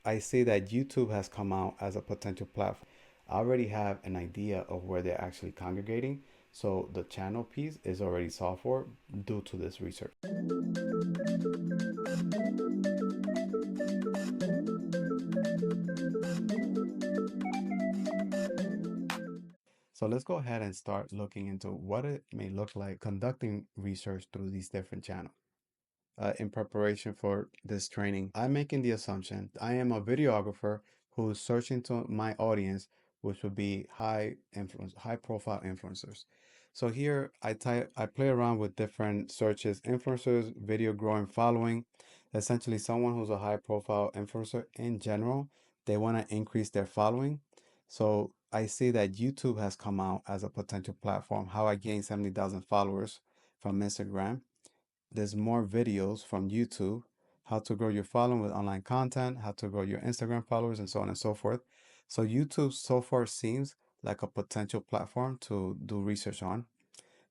I see that YouTube has come out as a potential platform. I already have an idea of where they're actually congregating. So the channel piece is already solved for due to this research. So let's go ahead and start looking into what it may look like conducting research through these different channels. In preparation for this training, I'm making the assumption I am a videographer who's searching to my audience, which would be high profile influencers. So here I play around with different searches: influencers, video growing following. Essentially, someone who's a high profile influencer in general, they want to increase their following. So I see that YouTube has come out as a potential platform. How I gained 70,000 followers from Instagram. There's more videos from YouTube, how to grow your following with online content, how to grow your Instagram followers, and so on and so forth. So YouTube so far seems like a potential platform to do research on.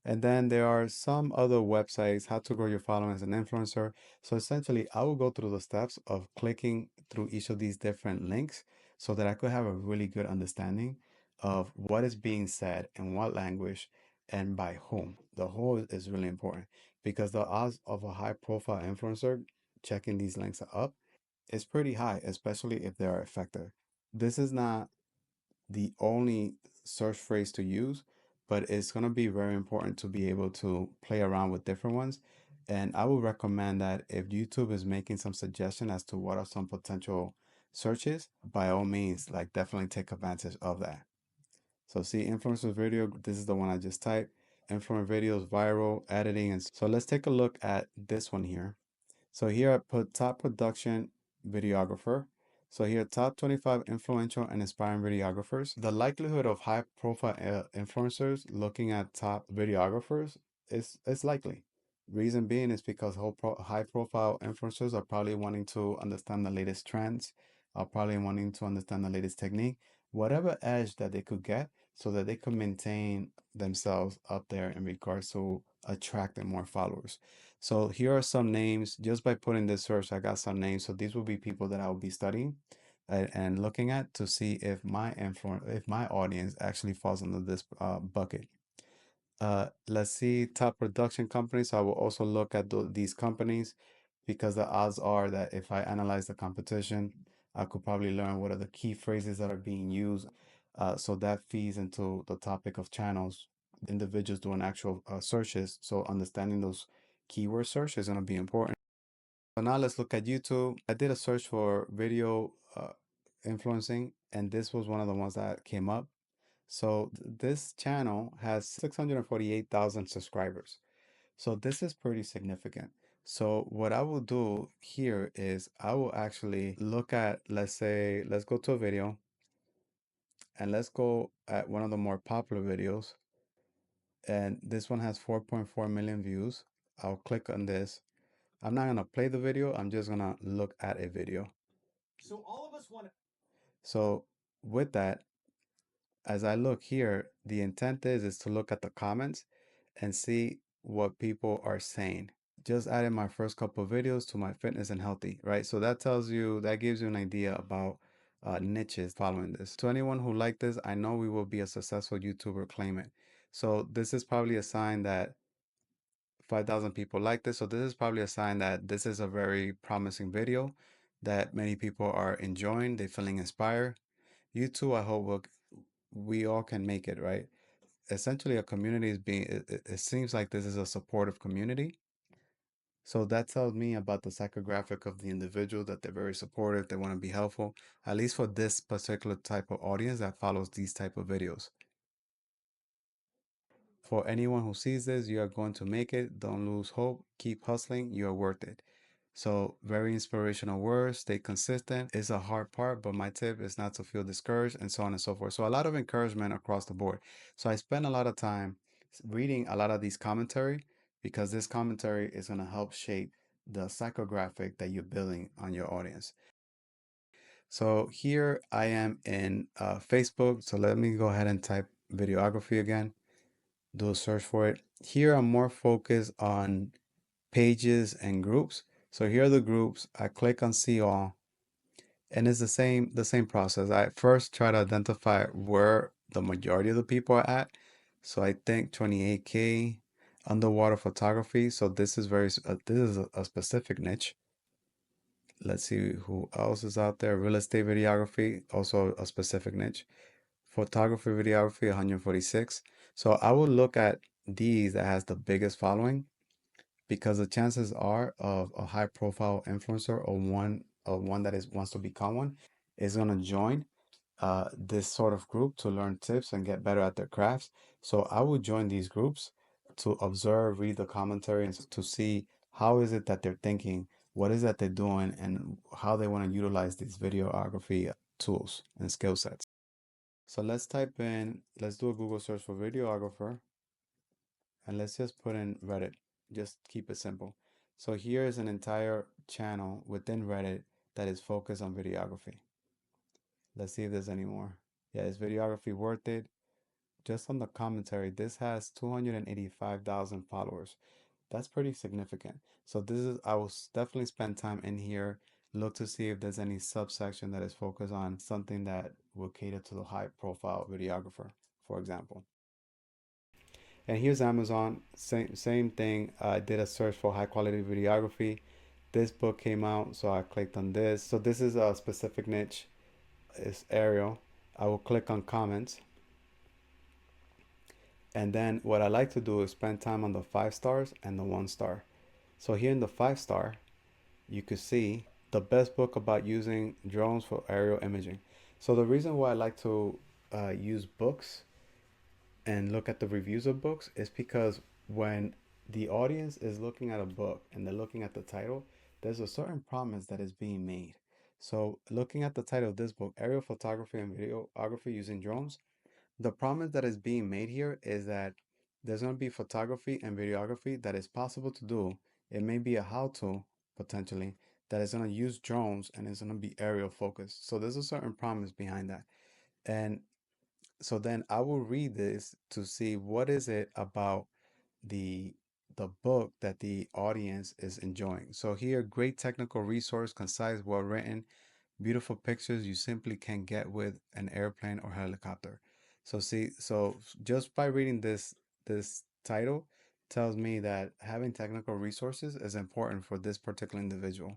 And then there are some other websites, how to grow your following as an influencer. So essentially, I will go through the steps of clicking through each of these different links so that I could have a really good understanding of what is being said in what language and by whom. The whole is really important because the odds of a high profile influencer checking these links up is pretty high, especially if they are effective. This is not the only search phrase to use, but it's going to be very important to be able to play around with different ones. And I would recommend that if YouTube is making some suggestion as to what are some potential searches, by all means, like definitely take advantage of that. So see, influencer video, this is the one I just typed. Influencer videos, viral, editing. And so let's take a look at this one here. So here I put top production videographer. So here, top 25 influential and inspiring videographers. The likelihood of high profile influencers looking at top videographers is likely. Reason being is because high profile influencers are probably wanting to understand the latest trends, are probably wanting to understand the latest technique, whatever edge that they could get so that they could maintain themselves up there in regards to attracting more followers. So here are some names. Just by putting this search, I got some names. So these will be people that I will be studying and looking at to see if if my audience actually falls under this bucket. Let's see, top production companies. So I will also look at these companies because the odds are that if I analyze the competition, I could probably learn what are the key phrases that are being used. So that feeds into the topic of channels, individuals doing actual searches. So understanding those keyword search is going to be important. So now let's look at YouTube. I did a search for video influencing, and this was one of the ones that came up. So this channel has 648,000 subscribers. So this is pretty significant. So what I will do here is I will actually look at, let's say, let's go to a video and let's go at one of the more popular videos. And this one has 4.4 million views. I'll click on this. I'm not gonna play the video. I'm just gonna look at a video. So all of us want. So with that, as I look here, the intent is to look at the comments and see what people are saying. Just added my first couple of videos to my fitness and healthy, right? So that tells you, that gives you an idea about niches following this. To anyone who liked this, I know we will be a successful YouTuber, claim it. So this is probably a sign that 5,000 people like this. So this is probably a sign that this is a very promising video that many people are enjoying. They're feeling inspired. You too, I hope we all can make it, right? Essentially, a community is being, it seems like this is a supportive community. So that tells me about the psychographic of the individual, that they're very supportive, they want to be helpful, at least for this particular type of audience that follows these type of videos. For anyone who sees this, you are going to make it. Don't lose hope. Keep hustling. You are worth it. So very inspirational words. Stay consistent. It's a hard part, but my tip is not to feel discouraged and so on and so forth. So a lot of encouragement across the board. So I spend a lot of time reading a lot of these commentary because this commentary is going to help shape the psychographic that you're building on your audience. So here I am in Facebook. So let me go ahead and type videography again. Do a search for it. Here I'm more focused on pages and groups. So here are the groups. I click on see all. And it's the same process. I first try to identify where the majority of the people are at. So I think 28K underwater photography. So this is this is a specific niche. Let's see who else is out there. Real estate videography, also a specific niche. Photography videography, 146. So I will look at these that has the biggest following, because the chances are of a high profile influencer or one that is wants to become one is going to join this sort of group to learn tips and get better at their crafts. So I would join these groups to observe, read the commentary, and to see how is it that they're thinking, what is that they're doing, and how they want to utilize these videography tools and skill sets. So let's do a Google search for videographer, and let's just put in Reddit. Just keep it simple. So here is an entire channel within Reddit that is focused on videography. Let's see if there's any more. Yeah, is videography worth it? Just on the commentary, this has 285,000 followers. That's pretty significant. So I will definitely spend time in here, look to see if there's any subsection that is focused on something that will cater to the high profile videographer, for example. And here's Amazon, same thing. I did a search for high quality videography. This book came out, so I clicked on this. So this is a specific niche. It's Arial. I will click on comments. And then what I like to do is spend time on the 5 stars and the 1 star. So here in the 5 star, you could see the best book about using drones for aerial imaging. So the reason why I like to use books and look at the reviews of books is because when the audience is looking at a book and they're looking at the title, there's a certain promise that is being made. So looking at the title of this book, Aerial Photography and Videography Using Drones, the promise that is being made here is that there's going to be photography and videography that is possible to do. It may be a how-to potentially that is going to use drones and is going to be aerial focused. So there's a certain promise behind that. And so then I will read this to see what is it about the the book that the audience is enjoying. So here, great technical resource, concise, well written, beautiful pictures you simply can't get with an airplane or helicopter. So see, so just by reading this title tells me that having technical resources is important for this particular individual.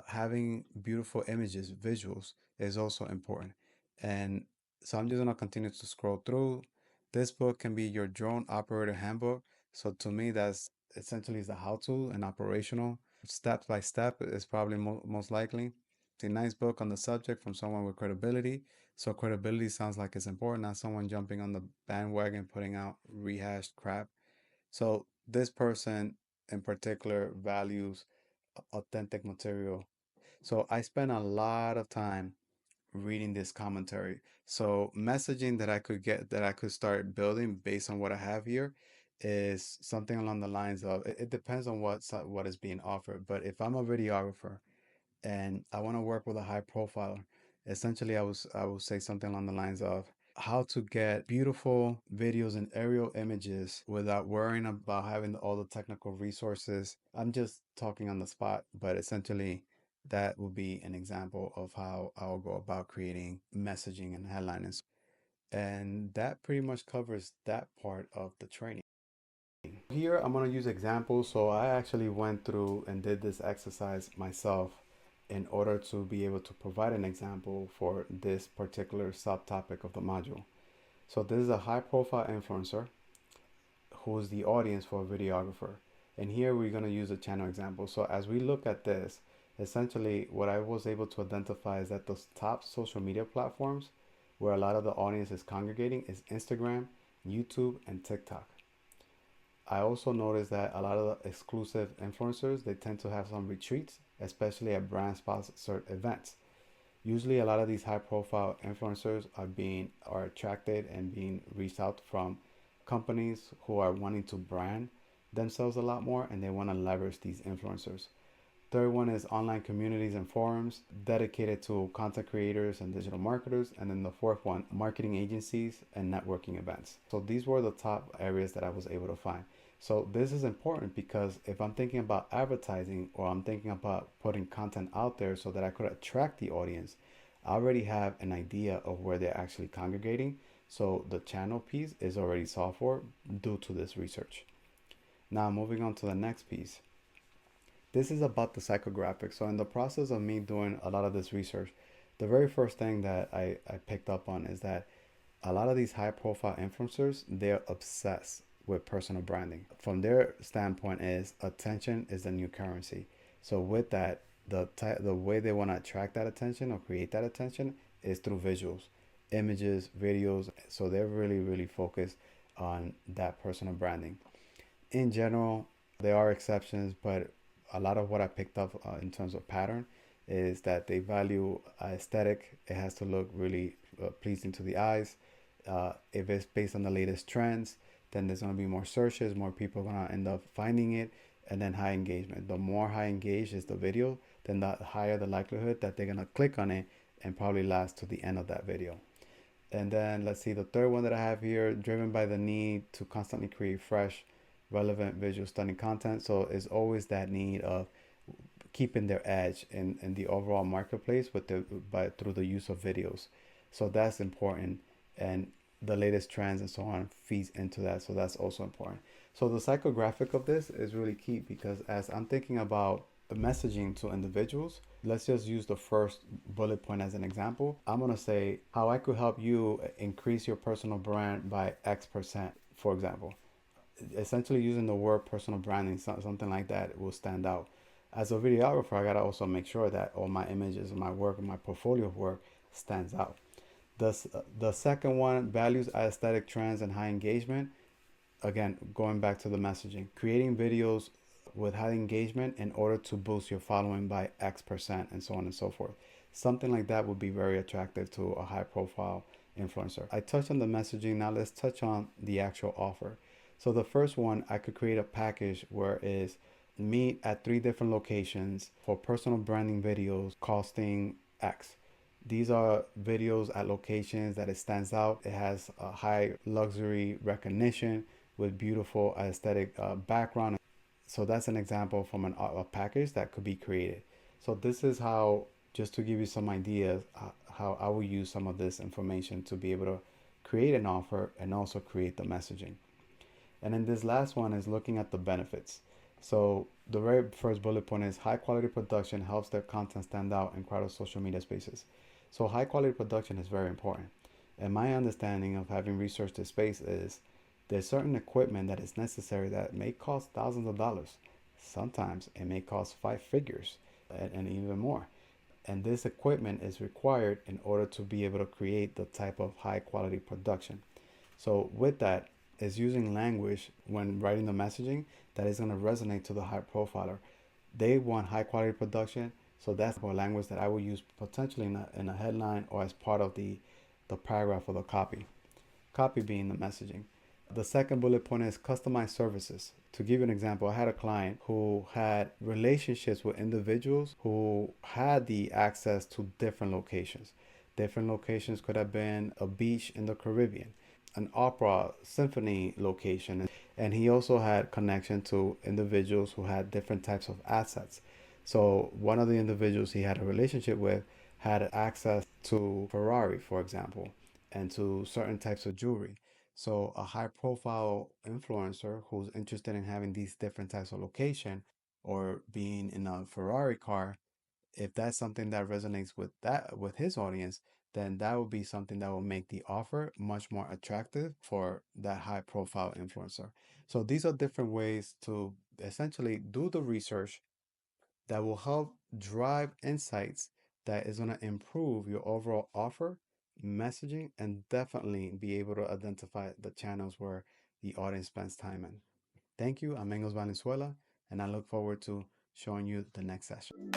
Having beautiful images, visuals is also important. And so I'm just gonna continue to scroll through. This book can be your drone operator handbook. So to me, that's essentially is the how-to and operational step by step is probably most likely. It's a nice book on the subject from someone with credibility. So credibility sounds like it's important, not someone jumping on the bandwagon, putting out rehashed crap. So this person in particular values authentic material. So I spent a lot of time reading this commentary. So messaging that I could start building based on what I have here is something along the lines of it depends on what is being offered. But if I'm a videographer and I want to work with a high profile, essentially I will say something along the lines of how to get beautiful videos and aerial images without worrying about having all the technical resources. I'm just talking on the spot, but essentially that would be an example of how I'll go about creating messaging and headlining. And that pretty much covers that part of the training. Here I'm going to use examples. So I actually went through and did this exercise myself in order to be able to provide an example for this particular subtopic of the module. So this is a high profile influencer who's the audience for a videographer. And here we're going to use a channel example. So as we look at this, essentially what I was able to identify is that those top social media platforms where a lot of the audience is congregating is Instagram, YouTube, and TikTok. I also noticed that a lot of the exclusive influencers, they tend to have some retreats, especially at brand sponsored events. Usually a lot of these high profile influencers are attracted and being reached out from companies who are wanting to brand themselves a lot more and they want to leverage these influencers. Third one is online communities and forums dedicated to content creators and digital marketers. And then the fourth one, marketing agencies and networking events. So these were the top areas that I was able to find. So this is important because if I'm thinking about advertising or I'm thinking about putting content out there so that I could attract the audience, I already have an idea of where they're actually congregating. So the channel piece is already solved for due to this research. Now moving on to the next piece. This is about the psychographics. So in the process of me doing a lot of this research, the very first thing that I picked up on is that a lot of these high profile influencers, they're obsessed with personal branding. From their standpoint is attention is the new currency. So with that, the way they want to attract that attention or create that attention is through visuals, images, videos. So they're really focused on that personal branding. In general, there are exceptions, but a lot of what I picked up in terms of pattern is that they value aesthetic. It has to look really pleasing to the eyes. If it's based on the latest trends, then there's going to be more searches, more people are going to end up finding it, and then high engagement. The more high engaged is the video, then the higher the likelihood that they're going to click on it and probably last to the end of that video. And then let's see, the third one that I have here, driven by the need to constantly create fresh, relevant, visual, stunning content. So it's always that need of keeping their edge in the overall marketplace through the use of videos. So that's important. And the latest trends and so on feeds into that. So that's also important. So the psychographic of this is really key because as I'm thinking about the messaging to individuals, let's just use the first bullet point as an example. I'm going to say how I could help you increase your personal brand by X%, for example. Essentially using the word personal branding, something like that will stand out. As a videographer, I got to also make sure that all my images and my work and my portfolio of work stands out. The second one, values aesthetic trends and high engagement. Again, going back to the messaging, creating videos with high engagement in order to boost your following by X% and so on and so forth. Something like that would be very attractive to a high profile influencer. I touched on the messaging. Now let's touch on the actual offer. So the first one, I could create a package where it is meet at 3 different locations for personal branding videos costing X. These are videos at locations that it stands out. It has a high luxury recognition with beautiful aesthetic background. So that's an example from a package that could be created. So this is how, just to give you some ideas, how I will use some of this information to be able to create an offer and also create the messaging. And then this last one is looking at the benefits. So the very first bullet point is high quality production helps their content stand out in crowded social media spaces. So high quality production is very important. And my understanding of having researched this space is there's certain equipment that is necessary that may cost thousands of dollars. Sometimes it may cost 5 figures and even more. And this equipment is required in order to be able to create the type of high quality production. So with that, is using language when writing the messaging that is going to resonate to the high profiler. They want high quality production, so that's the language that I will use potentially in a headline or as part of the paragraph of the copy. Copy being the messaging. The second bullet point is customized services. To give you an example, I had a client who had relationships with individuals who had the access to different locations. Different locations could have been a beach in the Caribbean, an opera symphony location, and he also had connection to individuals who had different types of assets. So one of the individuals he had a relationship with had access to Ferrari, for example, and to certain types of jewelry. So a high profile influencer who's interested in having these different types of location or being in a Ferrari car, if that's something that resonates with his audience, then that will be something that will make the offer much more attractive for that high profile influencer. So these are different ways to essentially do the research that will help drive insights that is going to improve your overall offer, messaging, and definitely be able to identify the channels where the audience spends time in. Thank you. I'm 𝐼𝐚𝐥𝐻 Valenzuela, and I look forward to showing you the next session.